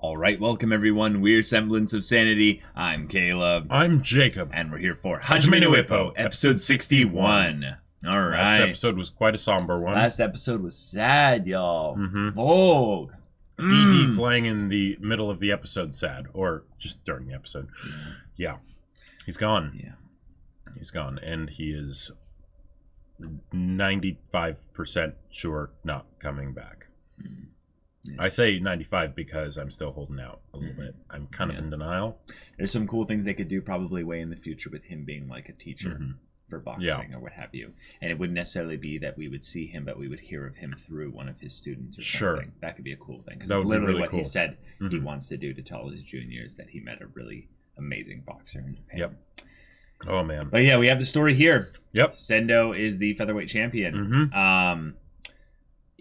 All right, welcome everyone. We're Semblance of Sanity. I'm Caleb. I'm Jacob. And we're here for Hajime no Ippo, episode 61. All right. Last episode was quite a somber one. Last episode was sad, y'all. Mm-hmm. Oh. ED playing in the middle of the episode sad, or just during the episode. Yeah. He's gone. Yeah. He's gone, and he is 95% sure not coming back. Mm. Yeah. I say 95 because I'm still holding out a little bit. I'm kind of in denial. There's some cool things they could do probably way in the future with him being like a teacher for boxing or what have you. And it wouldn't necessarily be that we would see him, but we would hear of him through one of his students or something. That could be a cool thing. Because that's literally really what he said he wants to do to tell his juniors that he met a really amazing boxer in Japan. Yep. Oh, man. But yeah, we have the story here. Yep. Sendo is the featherweight champion.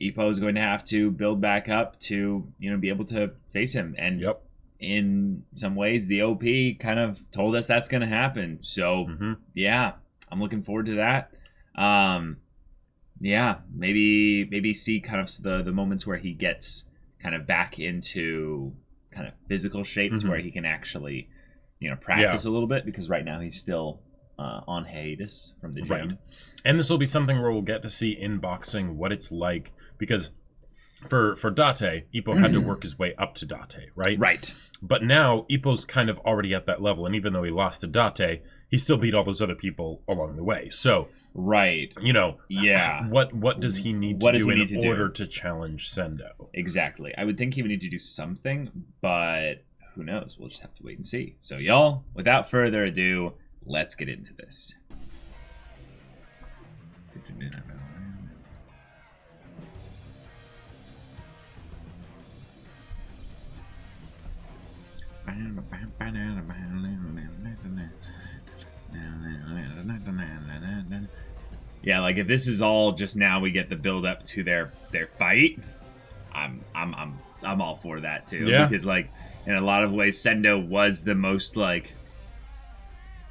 Ippo is going to have to build back up to, be able to face him. And in some ways, the OP kind of told us that's going to happen. So, yeah, I'm looking forward to that. Yeah, maybe see kind of the moments where he gets kind of back into kind of physical shape to where he can actually, practice a little bit. Because right now he's still on hiatus from the gym. Right. And this will be something where we'll get to see in boxing what it's like. Because for Date, Ippo had to work his way up to Date, right? Right. But now Ippo's kind of already at that level. And even though he lost to Date, he still beat all those other people along the way. So, right. What does he need to do in order to challenge Sendo? Exactly. I would think he would need to do something, but who knows? We'll just have to wait and see. So, y'all, without further ado, let's get into this. Yeah, like if this is all just now we get the build up to their fight, I'm all for that too. Yeah. Because like in a lot of ways Sendo was the most like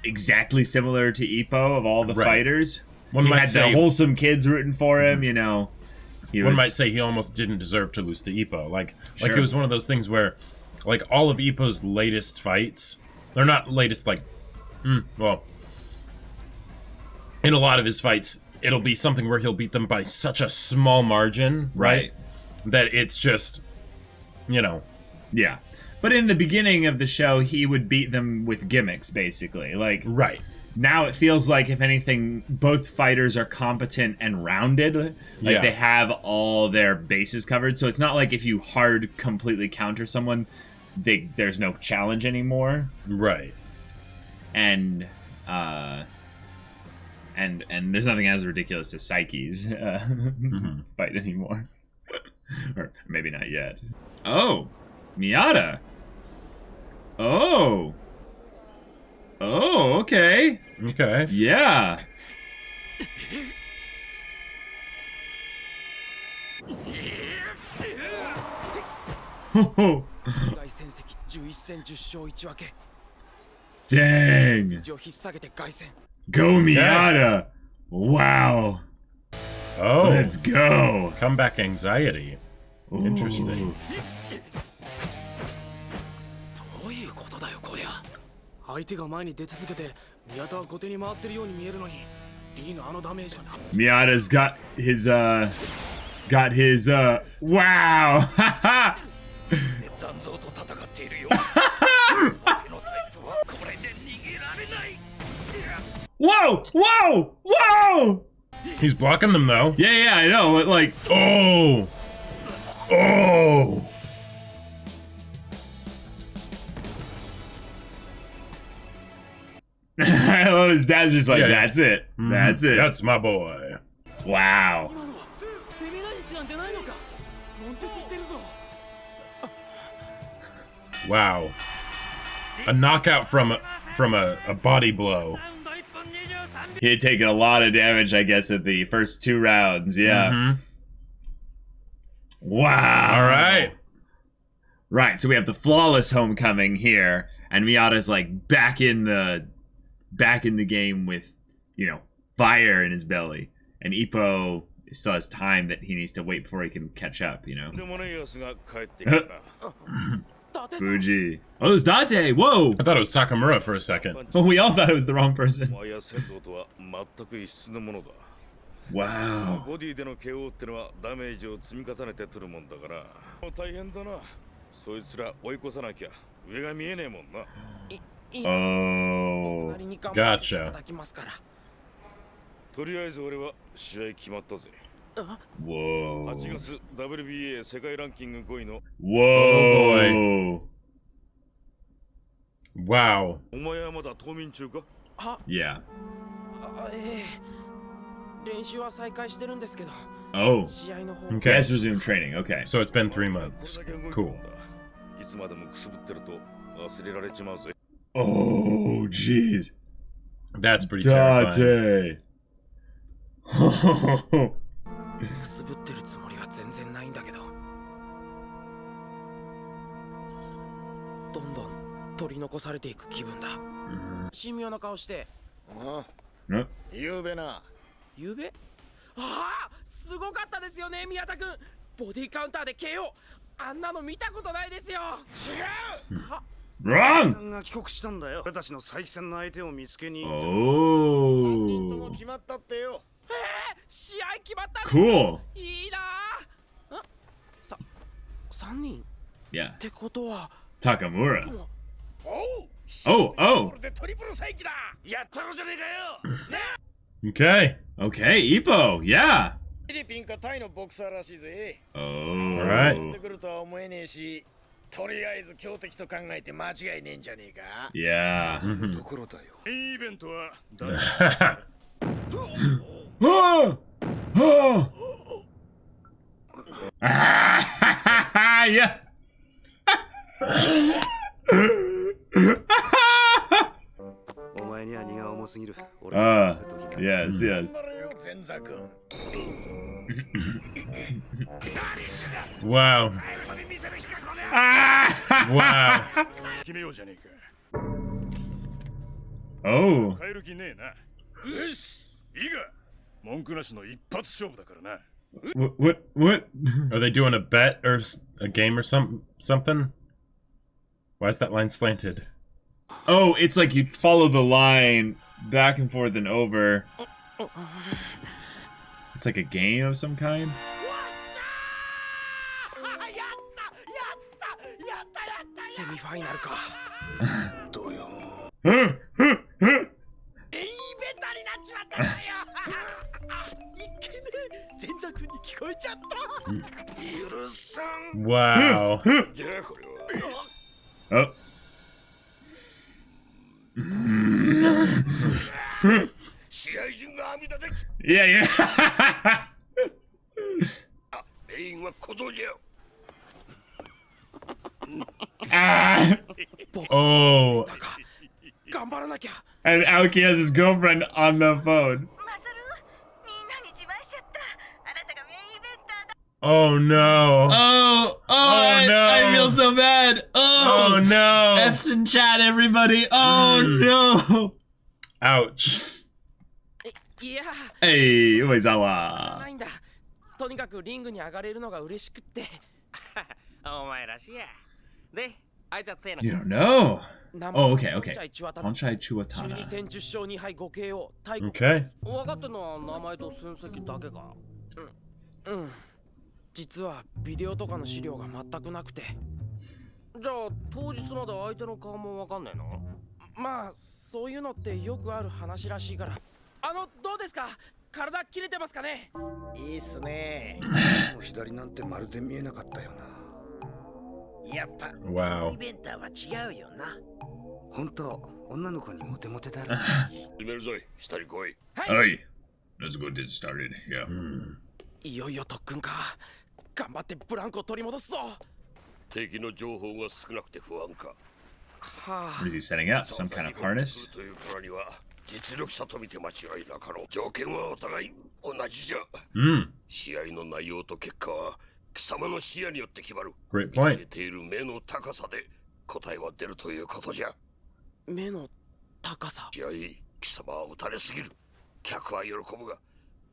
exactly similar to Ippo of all the fighters. He had the wholesome kids rooting for him, One might say he almost didn't deserve to lose to Ippo. Like it was one of those things where like all of Ippo's latest fights, they're not latest like well, in a lot of his fights, it'll be something where he'll beat them by such a small margin, right? That it's just, Yeah. But in the beginning of the show, he would beat them with gimmicks, basically. Like, now it feels like, if anything, both fighters are competent and rounded. Like, they have all their bases covered. So it's not like if you completely counter someone, there's no challenge anymore. Right. And there's nothing as ridiculous as Psyche's fight anymore. Or maybe not yet. Oh, Miata. Oh, okay. Okay. Yeah. Dang. Go Miata. Wow. Oh. Let's go. Comeback anxiety. Interesting. Miata's got his wow. Whoa! He's blocking them though. Yeah, I know. But like, oh. I love his dad's just like, that's it. That's it. That's my boy. Wow. Wow. A knockout from a body blow. He had taken a lot of damage, I guess, at the first 2 rounds. Yeah. Wow. All right. Right. So we have the flawless homecoming here, and Miata's like back in the game with, fire in his belly, and Ippo still has time that he needs to wait before he can catch up. Fuji. Oh, it's Date. Whoa. I thought it was Sakamura for a second. Well, we all thought it was the wrong person. Wow. ボディでの KO ってのはダメージを積み重ねてくるもんだから。大変だな。そいつら追い越さなきゃ上が見えねえもんな。Oh. Gotcha. とりあえず俺は試合決まったぜ。Whoa. 8月 WBA 世界ランキング5位の。Whoa. Wow. お前はまだ冬眠中か？ Yeah. 練習は再開してるんですけど。Oh. 試合の方。Okay. Let's resume training. Okay. So it's been 3 months. Cool. いつまでもくすぶってると忘れられちまうぜ。 Oh, jeez. That's pretty terrifying. Date. くすぶってるつもりは全然ないんだけど。どんどん取り残されていく気分だ。神妙な顔して。ゆうべな。ゆうべ？ああ、すごかったですよね、宮田君。ボディカウンターで KO。あんなの見たことないですよ。違う。Wrong. が帰国したんだよ。俺たちの再起戦の相手を見つけに。 Oh. 3人とも決まったってよ。試合決まった。 Cool. いいな。3人。Yeah. ってことは。Takamura. おう。Oh. でトリプル正義だ。やったろじゃねえかよ。ね。 Okay. Okay. Ippo. Yeah. フィリピンかタイのボクサーらしいぜ。 Oh. Alright. ってくるとは思えねえし、とりあえず強敵と考えて間違いねえんじゃねえか。 Yeah. ところだよ。メインイベントは Oh. Oh. Yeah. お前には荷が重すぎる。 Yes, yes. 前座君。 Wow. Wow. 決めようじゃねえか。 Oh. 変える気ねえな。よし。いいが。文句なしの一発勝負だからな。 What? Are they doing a bet or a game or something? Why is that line slanted? Oh, it's like you follow the line back and forth and over. It's like a game of some kind. セミファイナルか。どうよ。ベタになっちまったんだよ。いけねえ。前座君に聞こえちゃった。許さん。 Wow. じゃあこれは。 Oh. 試合順が網だで。 Yeah, yeah. あ、メインは小僧じゃよ。 Ah. Oh. 頑張らなきゃ。 And Aoki has his girlfriend on the phone. Oh no. Oh, no. I feel so bad. Oh no. F's in chat, everybody. Oh no. Ouch. いや。Hey, Uezawa. ないんだ。とにかくリングに上がれるのが嬉しくって。お前らしいや。で、あいつは強いな。 You don't know. Oh, okay, okay. 本 Ponchai 12 Chuatana. 戦10勝2敗5 KO。 Okay. 分かったのは名前と戦績だけか。うん。実はビデオとかの資料が全くなくて。じゃあ当日まで相手の顔も分かんないの？まあそういうのってよくある話らしいから。どうですか？体切れてますかね？いいっすね。もう左なんてまるで見えなかったよな。やっぱ Wow. イベンターは違うよな。本当女の子にモテモテだろ。始めるぞい。下に来い。はい。Let's go get started. Yeah. いよいよ特訓か。頑張ってブランコを取り戻すぞ。敵の情報が少なくて不安か。はあ。What is he setting up? Some kind of harness? というからには実力者と見て間違いなかろう。条件はお互い同じじゃ。試合の内容と結果は貴様の視野によって決まる。 Great 見 point. せている目の高さで答えは出るということじゃ。目の高さ。試合、貴様は打たれすぎる。客は喜ぶが、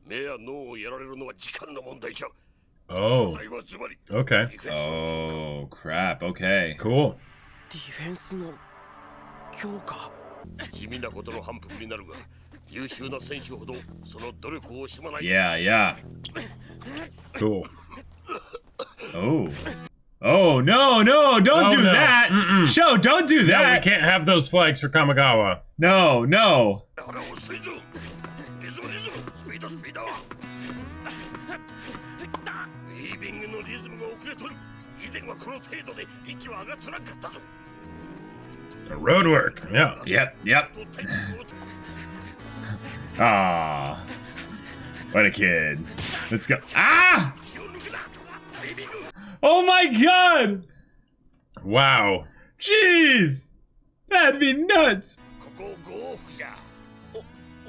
目や脳をやられるのは時間の問題じゃ。 Oh. 答えはズバリ。 Okay. Oh, crap. Okay. Cool. ディフェンスの強化。地味なことの反復になるが、優秀な選手ほどその努力を惜しまない。Yeah, yeah. Cool. Oh. Oh, no, no, don't do that! Show, don't do No, we that! can't have those flags for Kamogawa. No, no. 腹を押すぞ。リズムリズム、スピードスピード。ウィービングのリズムが遅れとる。以前はこの程度で息は上がってなかったぞ。Road work. Yeah. Yep, yep. Ah, what a kid. Let's go. Ah! Oh my god! Wow. Jeez! That'd be nuts! ここ5往復じゃ。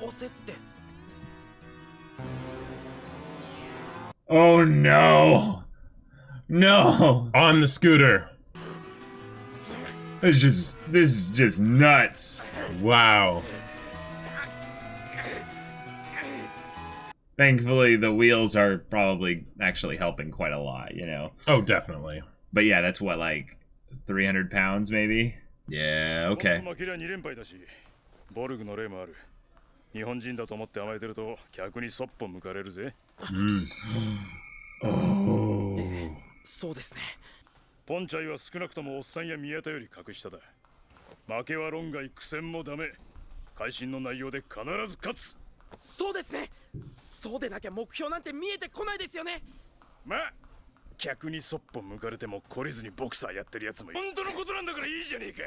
押せって。 Oh no! No! On the scooter. This is just nuts. Wow. Thankfully, the wheels are probably actually helping quite a lot, you know? Oh, definitely. But yeah, that's what, like, 300 pounds maybe? Yeah, okay. 負けりゃ2連敗だし、ボルグの例もある。日本人だと思って甘えてると逆にそっぽ向かれるぜ。そうですね。ポンチャイは少なくともおっさんや宮田より格下だ。負けは論外、苦戦もダメ。会心の内容で必ず勝つ。そうですね。そうでなきゃ目標なんて見えてこないですよね。まあ、客にそっぽ向かれても懲りずにボクサーやってるやつも本当のことなんだからいいじゃねえか。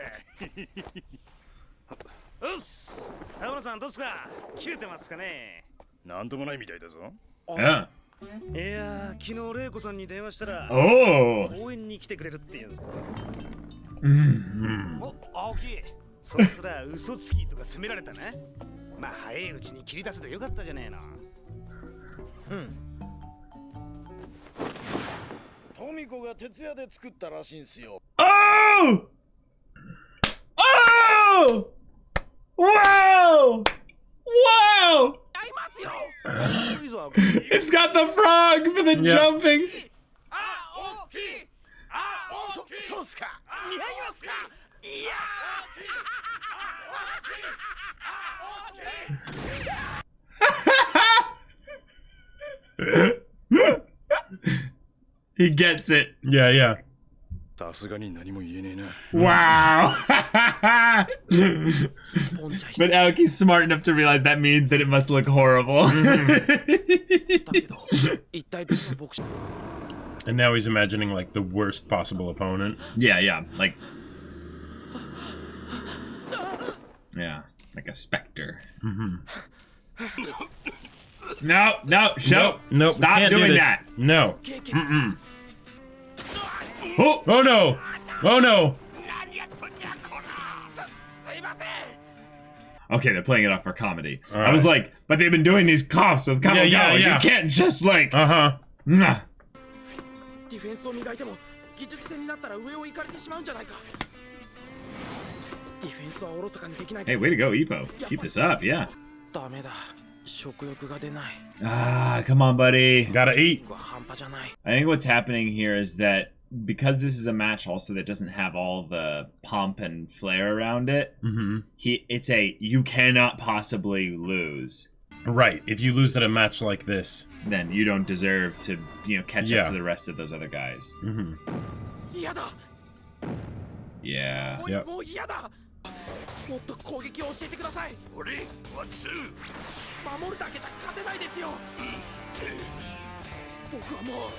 うっす、田村さんどうすか？切れてますかね？なんともないみたいだぞ。Yeah. いやー、昨日玲子さんに電話したら Oh! 応援に来てくれるって言うんです。 Mm. お、青木、そいつら嘘つきとか責められたな。まあ早いうちに切り出せてよかったじゃねえの。トミコが徹夜で作ったらしいんすよ。 Oh! Oh! Wow! Wow! 合いますよ。 It's got the frog for the jumping! あ、大きい。あ、大きい。そうっすか。似合いますか。いやHe gets it. Yeah, yeah. さすがに何も言えねえな。 Wow. ポンチャイ But Aoki's smart enough to realize that means that it must look horrible. だけど、一体どのボクシング。 And now he's imagining like the worst possible opponent. Yeah, yeah. Like. Yeah. Like a specter. No, no, show. Nope. Stop can't doing do this. that. No. Oh, Oh no. Oh no. 何やっとんやこら。すいません。 okay, they're playing it off for comedy. All I was right. like, but they've been doing these coughs with Kamogawa. Yeah, yeah. You can't just like. Uh-huh. Nah. ディフェンスを磨いても技術戦になったら上を行かれてしまうんじゃないか。ディフェンスはおろそかにできない。 Hey, way to go, Ippo. Keep this up, yeah. ダメだ。食欲が出ない。 Ah, come on, buddy. Gotta eat. 半端じゃない。 I think what's happening here is that because this is a match also that doesn't have all the pomp and flair around it, it's a you cannot possibly lose. Right. If you lose at a match like this, Then you don't deserve to, catch Yeah. up to the rest of those other guys. 嫌だ。 Yeah. やもう嫌だ。もっと攻撃を教えてください。俺、ワンツー。守るだけじゃ勝てないですよ。僕はもう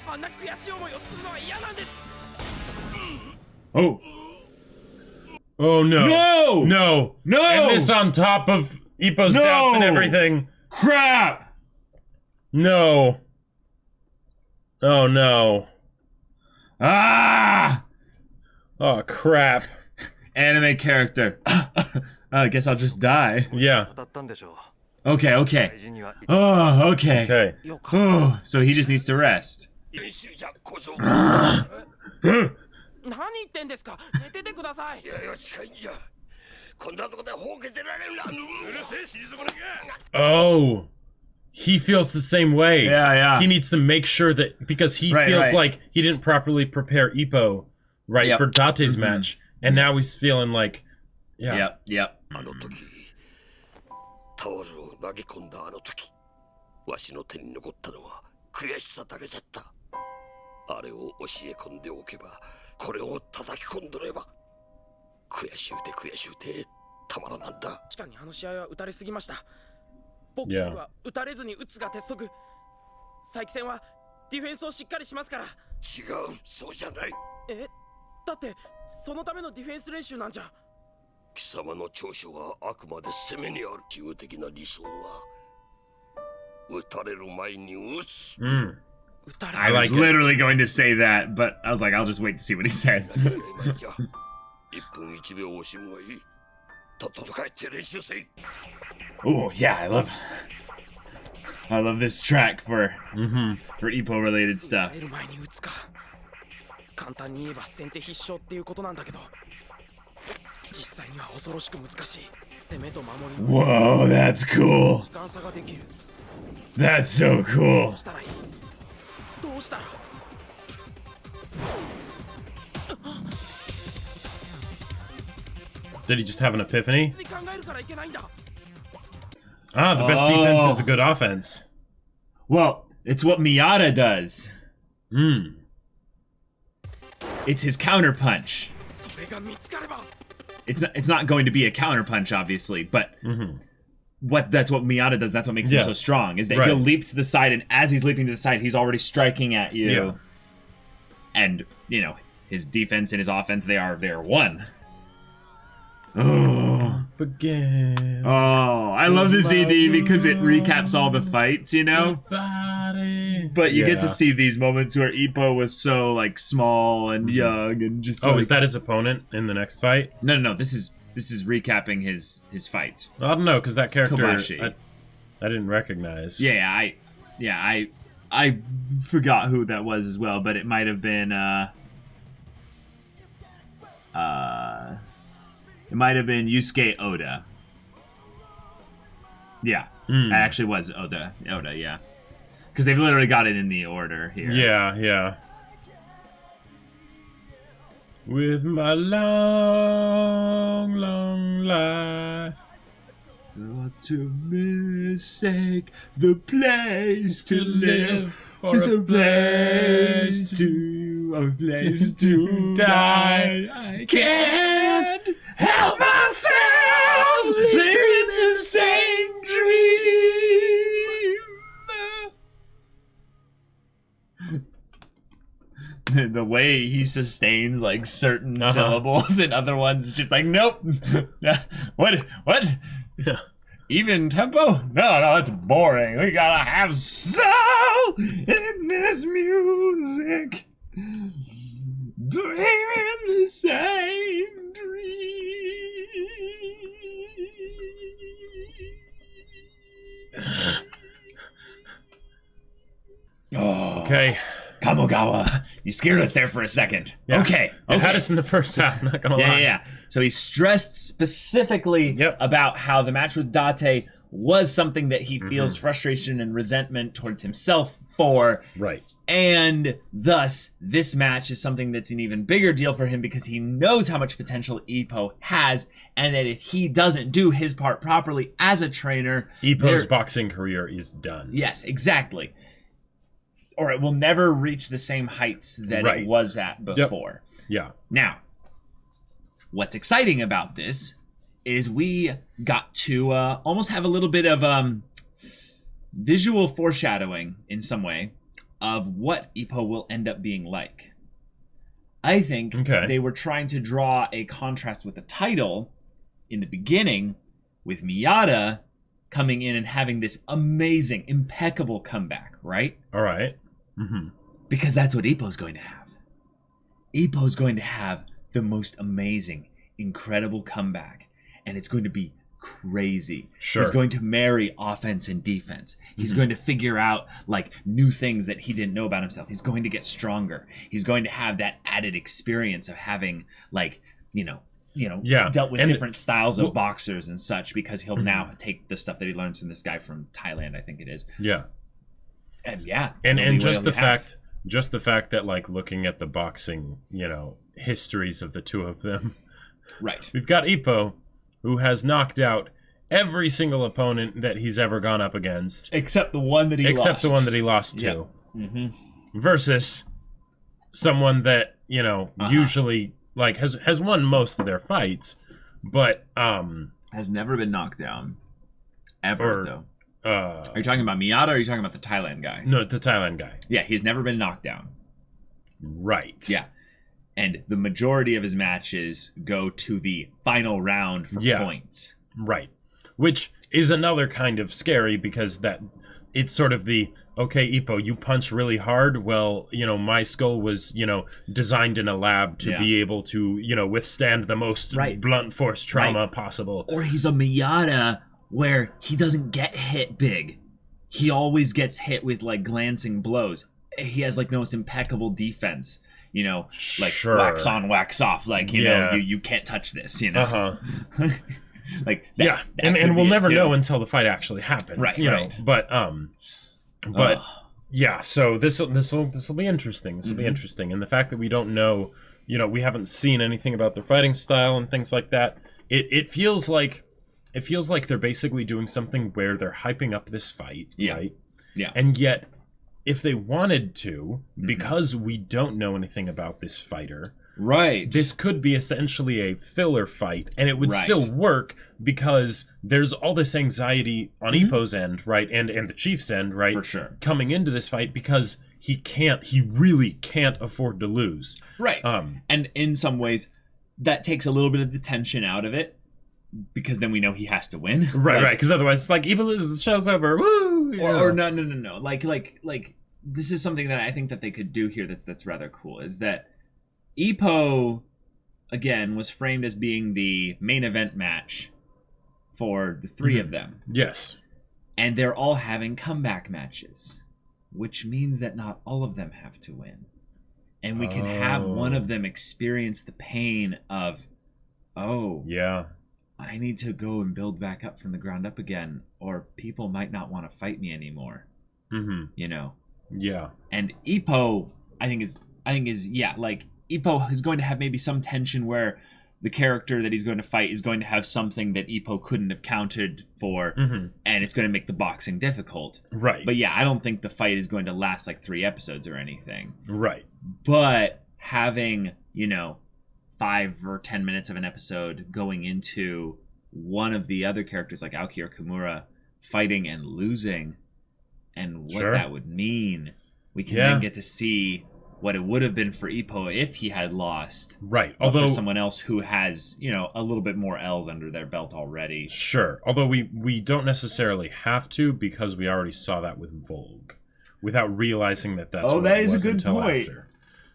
あんな悔しい思いをするのは嫌なんです。 Oh. oh no. No! No. No! And this on top of Ippo's No! doubts and everything. Crap! No. Oh no. Ah! Oh crap. Anime character. I guess I'll just die. Yeah. 当たったんでしょう。 Okay, okay. 大事には Oh, okay. Okay. よかっ Oh, so he just needs to rest. 練習じゃ小僧。た。何言ってんですか。寝ててください。試合は近いんじゃ。こんなとこでほうけてられるな。うるせえ、死に損ねが。 Oh. He feels the same way. Yeah, yeah. He needs to make sure that because he Right, feels right. like he didn't properly prepare Ippo, right, Yep. for Date's match. And now he's feeling like, Yep. あの時タオルを投げ込んだあの時わしの手に残ったのは悔しさだけじゃった。あれを教え込んでおけばこれを叩き込んどれば悔しゅうてたまらなんだ。確かにあの試合は打たれすぎました。ボクシングは打たれずに打つが鉄則。佐伯戦はディフェンスをしっかりしますから。違う、そうじゃない。だってそのためのディフェンス練習なんじゃ。貴様の長所はあくまで攻めにある。自由的な理想は打たれる前に打つ。I was literally going to say that, but I was like, I'll just wait to see what he says. 1分1秒惜しむがいい。とっとと帰って練習せい。 Oh yeah, I love this track for Ippo related stuff. 打る前に打つか。簡単に言えば先手必勝っていうことなんだけど、実際には恐ろしく難しい。攻めと守りの Whoa, that's cool. 時間差ができる。 That's so cool. どうしたらいい？どうしたら？ did he just have an epiphany? 考えるからいけないんだ。 Ah, the best defense is a good offense. Well, it's what Miyata does. It's his counterpunch. それが見つかれば。 It's not going to be a counterpunch, obviously, but that's what Miyata does. That's what makes him so strong. Is that he'll leap to the side, and as he's leaping to the side, he's already striking at you. Yeah. And you know his defense and his offense, they are one. Oh, Forget. I love this CD because it recaps all the fights, you know. But you get to see these moments where Ippo was so like small and young and just. Oh, like, is that his opponent in the next fight? No. This is recapping his fights. I don't know, because that character Kobashi. I didn't recognize. I forgot who that was as well, but it might have been Yusuke Oda. Yeah, it actually was Oda, yeah. Because they've literally got it in the order here. Yeah. With my long life. To mistake the place to live or the place to die. I can't help myself living the same dream. The way he sustains like certain syllables and other ones, just like nope. What? Yeah. Even tempo? No, that's boring. We gotta have soul in this music. Dreaming the same dream. Oh. Okay. Kamogawa, you scared us there for a second. Yeah. Okay. It had us in the first half, not gonna lie. Yeah. So he stressed specifically about how the match with Date was something that he feels frustration and resentment towards himself for. Right. And thus, this match is something that's an even bigger deal for him because he knows how much potential Ippo has, and that if he doesn't do his part properly as a trainer, Ippo's boxing career is done. Yes, exactly. Or it will never reach the same heights that it was at before. Yeah. Now, what's exciting about this is we got to almost have a little bit of visual foreshadowing in some way of what Ippo will end up being like. I think they were trying to draw a contrast with the title in the beginning with Miyata coming in and having this amazing, impeccable comeback, right? All right. Because that's what Ippo's going to have. Ippo's going to have the most amazing, incredible comeback, and it's going to be crazy. Sure. He's going to marry offense and defense. He's going to figure out like new things that he didn't know about himself. He's going to get stronger. He's going to have that added experience of having like, dealt with different styles of boxers and such, because he'll now take the stuff that he learns from this guy from Thailand, I think it is. Yeah. And and just the fact that like looking at the boxing, histories of the two of them, Right. We've got Ippo, who has knocked out every single opponent that he's ever gone up against. Except the one that he lost. Except the one that he lost to. Versus someone that, usually, like, has won most of their fights, but... has never been knocked down. Ever, though. Are you talking about Miyata, or are you talking about the Thailand guy? No, the Thailand guy. Yeah, he's never been knocked down. Right. Yeah. And the majority of his matches go to the final round for points. Right. Which is another kind of scary, because it's sort of the, okay, Ippo, you punch really hard. Well, my skull was, designed in a lab to be able to, withstand the most blunt force trauma possible. Or he's a Miyata where he doesn't get hit big. He always gets hit with, like, glancing blows. He has, like, the most impeccable defense. Wax on, wax off. Like, you know, you can't touch this, like that, and we'll never know until the fight actually happens, right? Know. But yeah. So this will be interesting. This will be interesting, and the fact that we don't know, we haven't seen anything about their fighting style and things like that. It feels like they're basically doing something where they're hyping up this fight, right? Yeah, and yet, if they wanted to, because we don't know anything about this fighter. Right. This could be essentially a filler fight, and it would still work because there's all this anxiety on Ippo's end, right, and the Chief's end, right, for sure, coming into this fight because he really can't afford to lose, right. And in some ways, that takes a little bit of the tension out of it because then we know he has to win, right, because otherwise it's like Ippo loses, the show's over, woo, or no, like this is something that I think that they could do here that's rather cool is that. Ippo, again, was framed as being the main event match for the three of them. Yes. And they're all having comeback matches, which means that not all of them have to win. And we can have one of them experience the pain of, I need to go and build back up from the ground up again, or people might not want to fight me anymore. Yeah. And Ippo, I think is Ippo is going to have maybe some tension where the character that he's going to fight is going to have something that Ippo couldn't have counted for, and it's going to make the boxing difficult. Right. But yeah, I don't think the fight is going to last like 3 episodes or anything. Right. But having, 5 or 10 minutes of an episode going into one of the other characters like Aoki or Kimura fighting and losing and what that would mean, we can then get to see what it would have been for Ippo if he had lost. Right. Although for someone else who has, a little bit more L's under their belt already. Sure. Although we don't necessarily have to because we already saw that with Volg without realizing that that's what that it is was a good until point. After.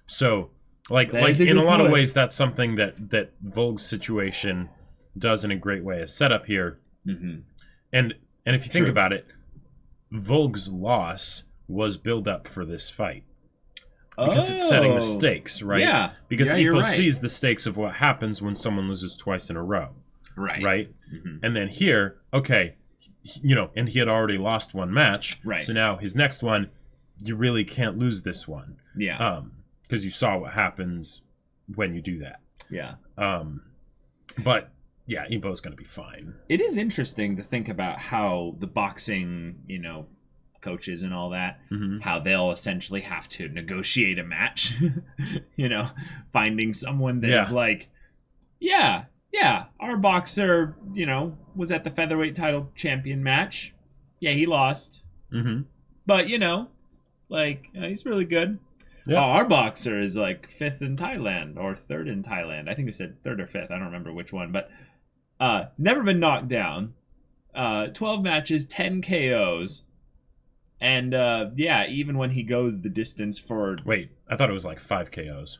So like in a lot of ways that's something that Volg's situation does in a great way is set up here. And if you think about it, Volg's loss was build up for this fight. Because it's setting the stakes, right? Yeah. Because Ippo sees the stakes of what happens when someone loses twice in a row. Right. Right? And then here, and he had already lost one match. Right. So now his next one, you really can't lose this one. Yeah. Because you saw what happens when you do that. Yeah. But, yeah, Ippo's going to be fine. It is interesting to think about how the boxing, coaches and all that, how they'll essentially have to negotiate a match, finding someone that is like, our boxer, was at the featherweight title champion match. Yeah, he lost. But, he's really good. Yeah. Oh, our boxer is like 5th in Thailand or 3rd in Thailand. I think we said 3rd or 5th. I don't remember which one, but never been knocked down. 12 matches, 10 KOs. And, even when he goes the distance for... Wait, I thought it was like 5 KOs.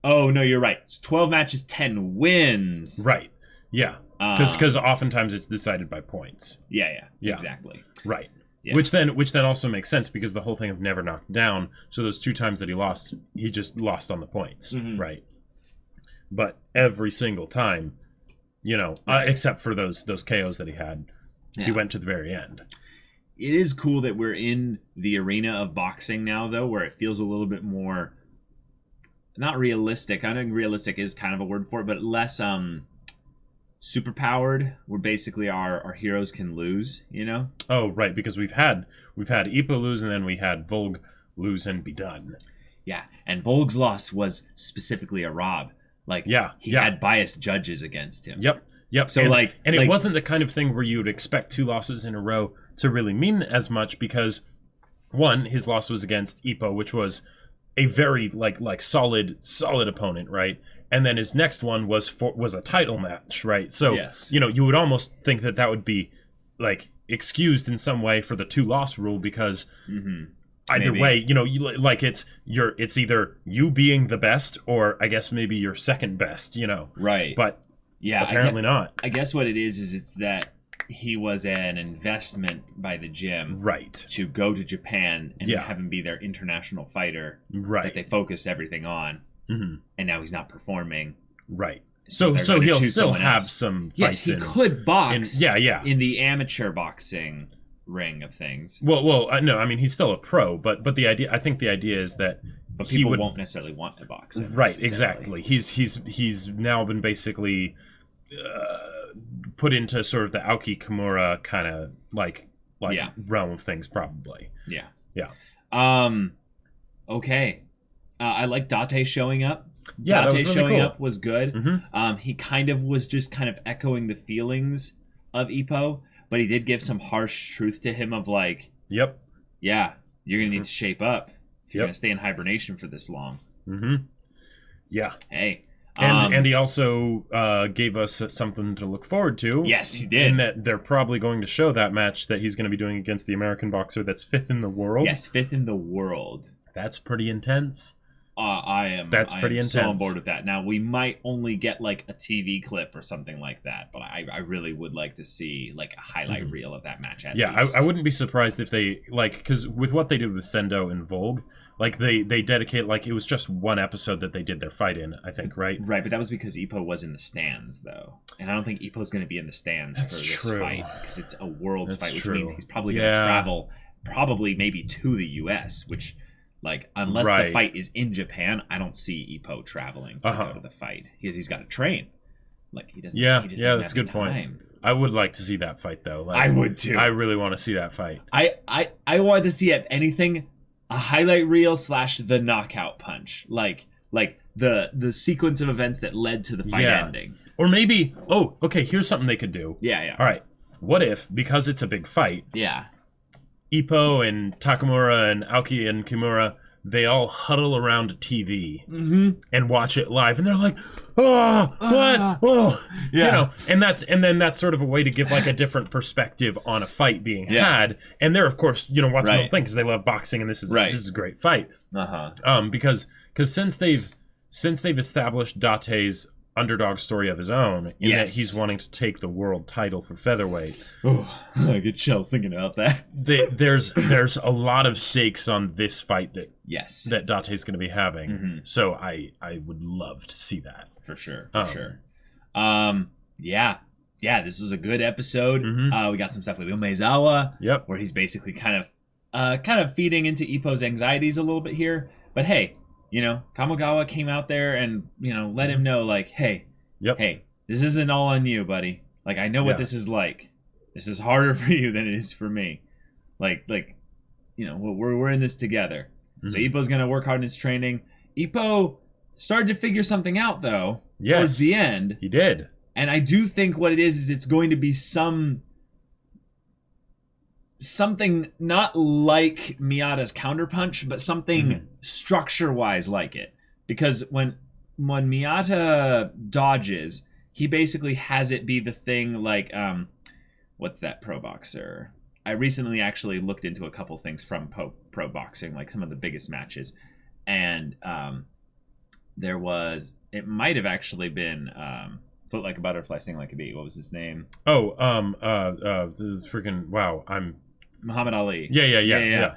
Oh, no, you're right. It's 12 matches, 10 wins. Right. Yeah. Because oftentimes it's decided by points. Yeah, exactly. Right. Yeah. Which then also makes sense because the whole thing of never knocked down, so those 2 times that he lost, he just lost on the points, right? But every single time, except for those KOs that he had, he went to the very end. It is cool that we're in the arena of boxing now, though, where it feels a little bit more not realistic. I think realistic is kind of a word for it, but less super powered, where basically our heroes can lose, you know? Oh, right, because we've had Ippo lose, and then we had Volg lose and be done. Yeah, and Volg's loss was specifically a rob. Like, he had biased judges against him. Yep. So and it wasn't the kind of thing where you would expect 2 losses in a row to really mean as much, because one, his loss was against Ippo, which was a very like solid opponent, right? And then his next one was a title match, right? So you would almost think that would be like excused in some way for the 2-loss rule, because either way, it's either you being the best, or I guess maybe you're second best, Right. But apparently not. I guess what it is it's that he was an investment by the gym, right, to go to Japan and have him be their international fighter, right, that they focus everything on, and now he's not performing, right. So he'll still have some fights. Yes, he could box. In the amateur boxing ring of things. Well, no, I mean, he's still a pro, but the idea, I think the idea is that, but people won't necessarily want to box him, right? Exactly. He's now been basically put into sort of the Aoki Kimura kind of like realm of things, probably. Yeah. Okay. I like Date showing up. Yeah, Date that was really showing cool. up was good. He kind of was just kind of echoing the feelings of Ippo, but he did give some harsh truth to him of like, yeah, you're gonna need to shape up if you're gonna stay in hibernation for this long. Yeah. Hey. And he also gave us something to look forward to. Yes, he did. In that they're probably going to show that match that he's going to be doing against the American boxer that's 5th in the world. Yes, 5th in the world. That's pretty intense. That's pretty intense. So on board with that. Now, we might only get like a TV clip or something like that, but I really would like to see like a highlight reel of that match at least. I wouldn't be surprised if they, because with what they did with Sendo and Volg, like they dedicate, like it was just one episode that they did their fight in, I think, right? Right, but that was because Ippo was in the stands, though. And I don't think Ippo's going to be in the stands for this fight, because it's a world's fight, which means he's probably going to travel, maybe to the U.S., which, like, unless the fight is in Japan, I don't see Ippo traveling to go to the fight, because he's got to train. Like, he doesn't. He just doesn't that's a have good time. point. I would like to see that fight, though. Like, I would too. I really want to see that fight. I wanted to see, if anything, a highlight reel / the knockout punch, like the sequence of events that led to the fight ending. Or maybe, here's something they could do. Yeah. All right, what if, because it's a big fight, Ippo and Takamura and Aoki and Kimura, they all huddle around a TV and watch it live, and they're like, and then that's sort of a way to give like a different perspective on a fight being had, and they're of course watching the whole thing because they love boxing, and this is a great fight. Because since they've established Date's underdog story of his own, in that he's wanting to take the world title for featherweight. I get chills thinking about that. There's a lot of stakes on this fight that Date's going to be having. So I would love to see that for sure. This was a good episode. We got some stuff with Umezawa, where he's basically kind of feeding into Ippo's anxieties a little bit here. But hey, Kamogawa came out there and, let him know, like, hey, this isn't all on you, buddy. Like, I know what this is like. This is harder for you than it is for me. Like, we're in this together. So Ippo's going to work hard in his training. Ippo started to figure something out, though, towards the end. He did. And I do think what it is it's going to be something not like Miyata's counterpunch, but something structure-wise like it. Because when Miyata dodges, he basically has it be the thing like, what's that pro boxer? I recently actually looked into a couple things from pro boxing, like some of the biggest matches. And it might have actually been Float Like a Butterfly, Sting Like a Bee. What was his name? Muhammad Ali. Yeah.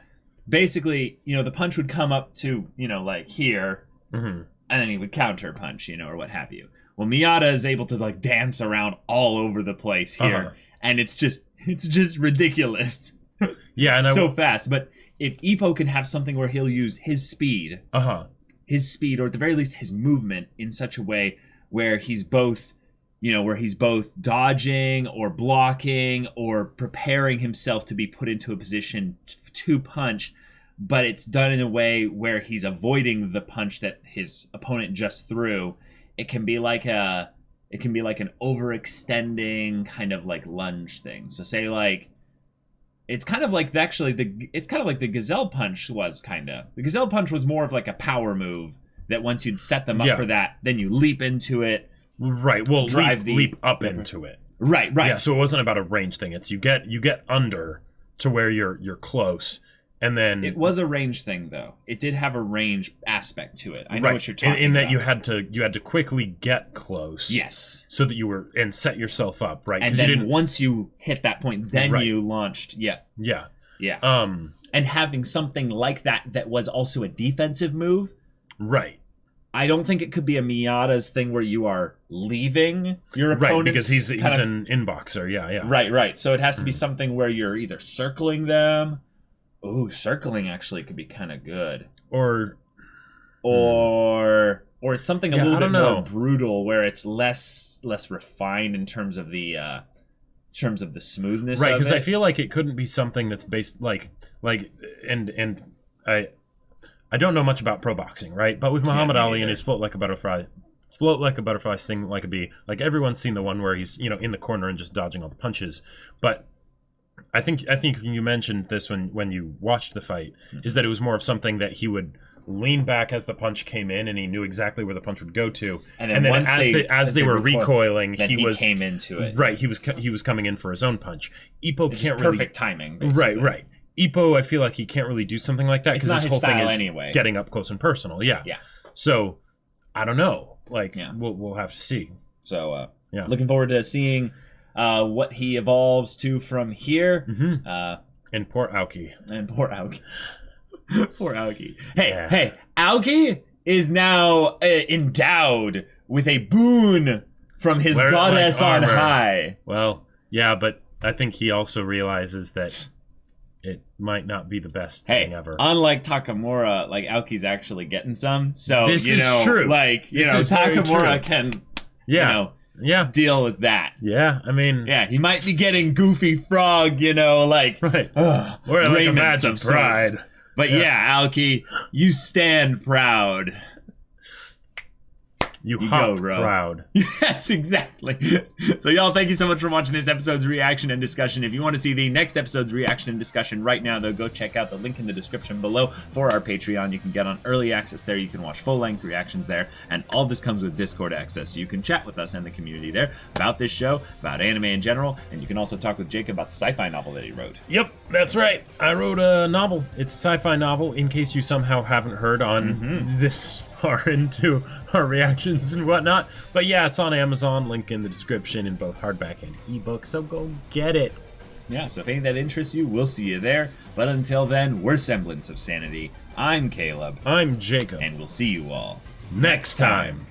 Basically, the punch would come up to, like here, and then he would counter punch, or what have you. Well, Miyata is able to like dance around all over the place here, and it's just ridiculous. Yeah, and so fast. But if Ippo can have something where he'll use his speed his speed, or at the very least his movement, in such a way where he's both, dodging or blocking or preparing himself to be put into a position to punch, but it's done in a way where he's avoiding the punch that his opponent just threw. It can be like an overextending kind of like lunge thing. So say like, it's kind of like the Gazelle Punch was kind of. The Gazelle Punch was more of like a power move that once you'd set them up for that, then you leap into it. Right. Well, leap up into it. Right. Yeah. So it wasn't about a range thing. It's you get under to where you're close, and then it was a range thing though. It did have a range aspect to it. I know what you're talking about. In that you had to quickly get close. Yes. So that you were and set yourself up, right? And then once you hit that point, then you launched. Yeah. Yeah. Yeah. And having something like that was also a defensive move. Right. I don't think it could be a Miyata's thing where you are leaving your opponent. Right, because he's an inboxer. Yeah. Right. So it has to be something where you're either circling them. Ooh, circling actually could be kind of good. Or it's something a little bit more brutal, where it's less refined in terms of the smoothness. Right, because I I feel like it couldn't be something that's based and I don't know much about pro boxing, right? But with Muhammad Ali and his float like a butterfly, sting like a bee, like everyone's seen the one where he's in the corner and just dodging all the punches. But I think you mentioned this when you watched the fight, is that it was more of something that he would lean back as the punch came in, and he knew exactly where the punch would go to. And then as they were recoiling, he came into it. Right, he was coming in for his own punch. Ippo can't really perfect timing. Basically. Right. Ippo, I feel like he can't really do something like that because his whole thing is anyway. Getting up close and personal. Yeah. So I don't know. We'll have to see. So looking forward to seeing what he evolves to from here. Mm-hmm. And poor Aoki. Poor Aoki. Hey, Aoki is now endowed with a boon from his goddess on high. Well, yeah, but I think he also realizes that it might not be the best thing ever. Unlike Takamura, Aoki's actually getting some. So this is true. Takamura can deal with that. Yeah, I mean, he might be getting Goofy Frog, right. Or like a match of pride. Sorts. But Aoki, you stand proud. You hop proud. Yes, exactly. So y'all, thank you so much for watching this episode's reaction and discussion. If you want to see the next episode's reaction and discussion right now, though, go check out the link in the description below for our Patreon. You can get on early access there. You can watch full-length reactions there. And all this comes with Discord access. So you can chat with us and the community there about this show, about anime in general, and you can also talk with Jacob about the sci-fi novel that he wrote. Yep, that's right. I wrote a novel. It's a sci-fi novel, in case you somehow haven't heard on this far into our reactions and whatnot. But yeah, it's on Amazon, link in the description in both hardback and ebook, so go get it. Yeah, so if any of that interests you, we'll see you there. But until then, we're Semblance of Sanity. I'm Caleb. I'm Jacob. And we'll see you all next time.